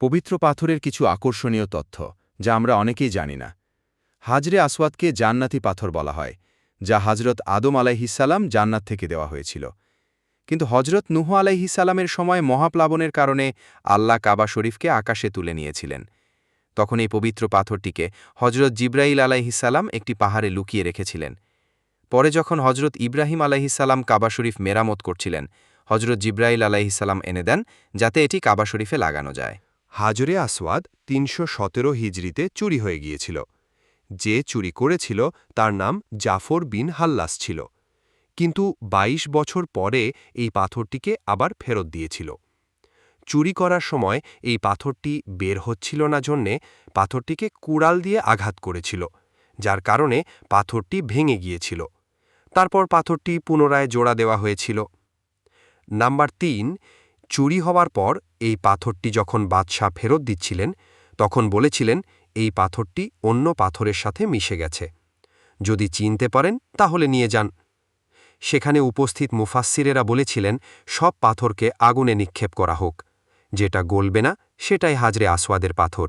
পবিত্র পাথরের কিছু আকর্ষণীয় তথ্য যা আমরা অনেকেই জানি না। হাজরে আসওয়াদকে জান্নাতি পাথর বলা হয়, যা হজরত আদম আলাইহিসসালাম জান্নাত থেকে দেওয়া হয়েছিল। কিন্তু হজরত নূহ আলাইহিসসালামের সময় মহাপ্লাবনের কারণে আল্লাহ কাবা শরীফকে আকাশে তুলে নিয়েছিলেন। তখন এই পবিত্র পাথরটিকে হজরত জিব্রাইল আলাইহিসসালাম একটি পাহাড়ে লুকিয়ে রেখেছিলেন। পরে যখন হজরত ইব্রাহিম আলাইহিসসালাম কাবা শরীফ মেরামত করছিলেন, হজরত জিব্রাইল আলাইহিসসালাম এনে দেন যাতে এটি কাবা শরীফে লাগানো যায়। হাজরে আসওয়াদ ৩১৭ হিজরিতে চুরি হয়ে গিয়েছিল। যে চুরি করেছিল তার নাম জাফর বিন হাল্লাস ছিল, কিন্তু ২২ বছর পরে এই পাথরটিকে আবার ফেরত দিয়েছিল। চুরি করার সময় এই পাথরটি বের হচ্ছিল না জন্যে পাথরটিকে কুড়াল দিয়ে আঘাত করেছিল, যার কারণে পাথরটি ভেঙে গিয়েছিল। তারপর পাথরটি পুনরায় জোড়া দেওয়া হয়েছিল। নাম্বার ৩, চুরি হওয়ার পর এই পাথরটি যখন বাদশাহ ফেরত দিচ্ছিলেন, তখন বলেছিলেন এই পাথরটি অন্য পাথরের সাথে মিশে গেছে, যদি চিনতে পারেন তাহলে নিয়ে যান। সেখানে উপস্থিত মুফাসসিরেরা বলেছিলেন সব পাথরকে আগুনে নিক্ষেপ করা হোক, যেটা গলবে না সেটাই হাজরে আসওয়াদের পাথর।